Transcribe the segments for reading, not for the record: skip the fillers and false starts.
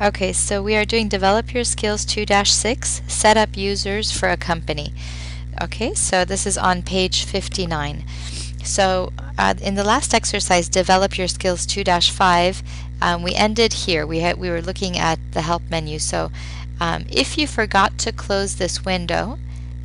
Okay, so we are doing Develop Your Skills 2-6, Set Up Users for a Company. Okay, so this is on page 59. So in the last exercise, Develop Your Skills 2-5, we ended here. We were looking at the help menu. So if you forgot to close this window,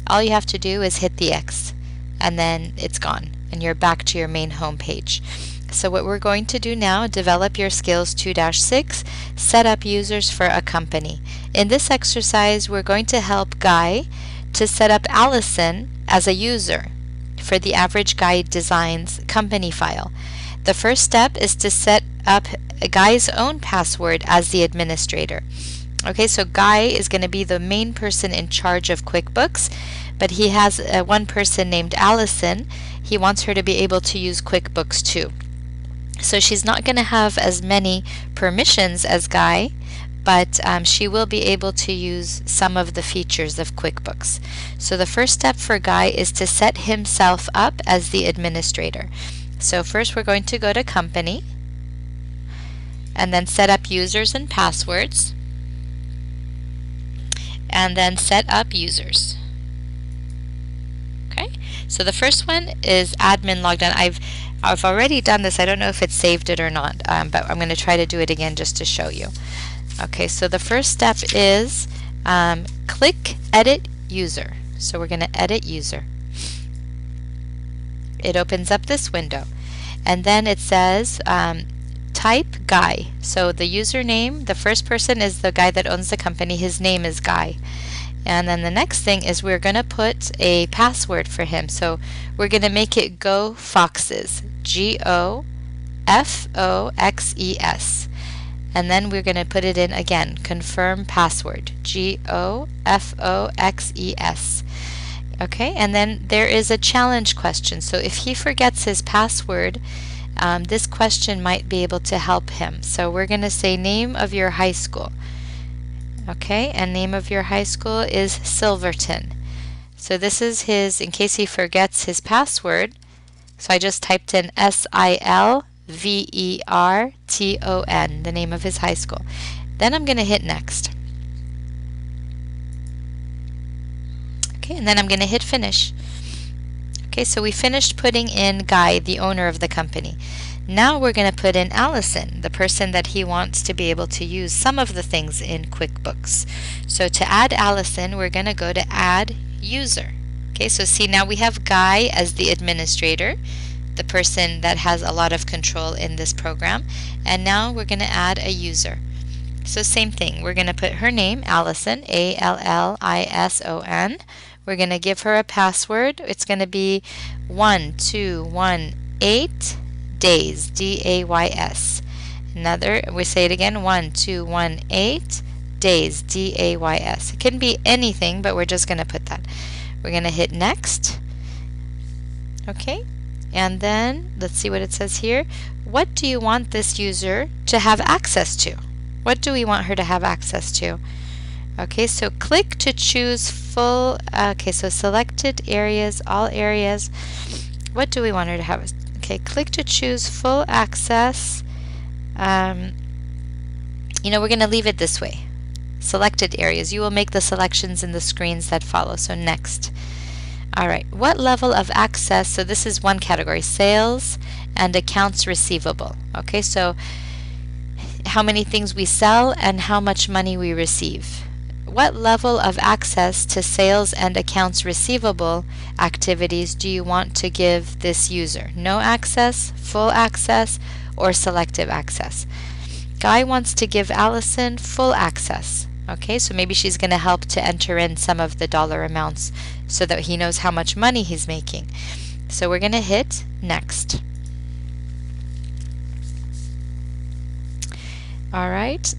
all you have to do is hit the X, and then it's gone, and you're back to your main home page. So what we're going to do now, Develop Your Skills 2-6, Set Up Users for a Company. In this exercise, we're going to help Guy to set up Allison as a user for the Average Guy Designs company file. The first step is to set up Guy's own password as the administrator. Okay, so Guy is going to be the main person in charge of QuickBooks, but he has one person named Allison. He wants her to be able to use QuickBooks too. So she's not going to have as many permissions as Guy, but she will be able to use some of the features of QuickBooks. So the first step for Guy is to set himself up as the administrator. So first we're going to go to Company, and then Set Up Users and Passwords, and then Set Up Users. Okay, so the first one is Admin Logged On. I've already done this. I don't know if it saved it or not, but I'm going to try to do it again just to show you. Okay, so the first step is click Edit User. So we're going to edit user. It opens up this window, and then it says type Guy. So the username, the first person is the guy that owns the company. His name is Guy. And then the next thing is we're going to put a password for him. So we're going to make it Go Foxes, GOFOXES. And then we're going to put it in again, confirm password, GOFOXES. Okay, and then there is a challenge question. So if he forgets his password, this question might be able to help him. So we're going to say name of your high school. Okay, and name of your high school is Silverton. So this is his, in case he forgets his password. So I just typed in SILVERTON, the name of his high school. Then I'm going to hit next. Okay, and then I'm going to hit finish. Okay, so we finished putting in Guy, the owner of the company. Now we're going to put in Allison, the person that he wants to be able to use some of the things in QuickBooks. So to add Allison, we're going to go to Add User. Okay, so see, now we have Guy as the administrator, the person that has a lot of control in this program, and now we're going to add a user. So same thing, we're going to put her name, Allison, ALLISON. We're going to give her a password. It's going to be 1218 days, DAYS. Another, we say it again, 1218 days, DAYS. It can be anything, but we're just going to put that. We're going to hit next. Okay, and then let's see what it says here. What do you want this user to have access to? What do we want her to have access to? Okay, so click to choose full, okay, so selected areas, all areas. What do we want her to have? Okay, click to choose full access. We're going to leave it this way. Selected areas. You will make the selections in the screens that follow. So next. All right, what level of access? So this is one category, sales and accounts receivable. Okay, so how many things we sell and how much money we receive. What level of access to sales and accounts receivable activities do you want to give this user? No access, full access, or selective access? Guy wants to give Allison full access. Okay, so maybe she's going to help to enter in some of the dollar amounts so that he knows how much money he's making. So we're going to hit next. All right.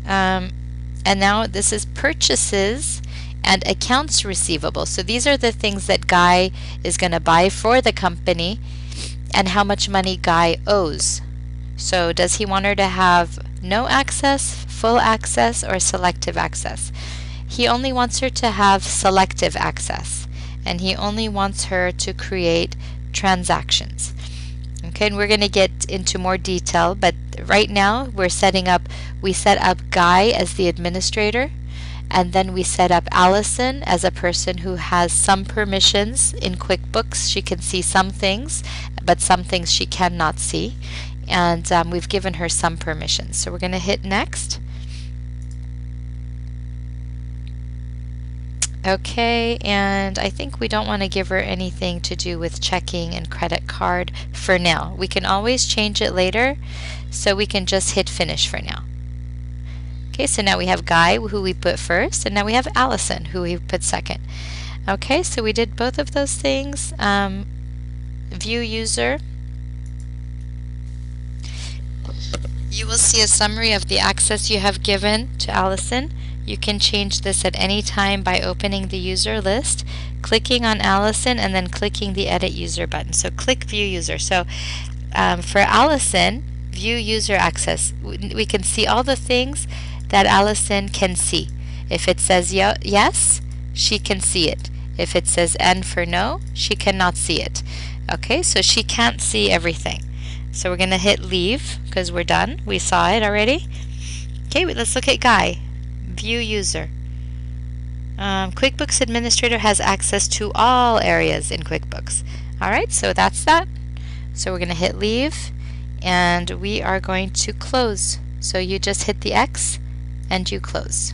And now this is purchases and accounts receivable. So these are the things that Guy is going to buy for the company and how much money Guy owes. So does he want her to have no access, full access, or selective access? He only wants her to have selective access, and he only wants her to create transactions. Okay, and we're going to get into more detail, but right now we set up Guy as the administrator, and then we set up Allison as a person who has some permissions in QuickBooks. She can see some things, but some things she cannot see, and we've given her some permissions. So we're going to hit next. Okay, and I think we don't want to give her anything to do with checking and credit card for now. We can always change it later, so we can just hit finish for now. Okay, so now we have Guy, who we put first, and now we have Allison, who we put second. Okay, so we did both of those things. View user. You will see a summary of the access you have given to Allison. You can change this at any time by opening the user list, clicking on Allison, and then clicking the Edit User button. So click View User. So for Allison, View User Access, we can see all the things that Allison can see. If it says yes, she can see it. If it says N for no, she cannot see it. Okay, so she can't see everything. So we're going to hit Leave because we're done. We saw it already. Okay, let's look at Guy. View User. QuickBooks Administrator has access to all areas in QuickBooks. Alright, so that's that. So we're going to hit Leave, and we are going to close. So you just hit the X and you close.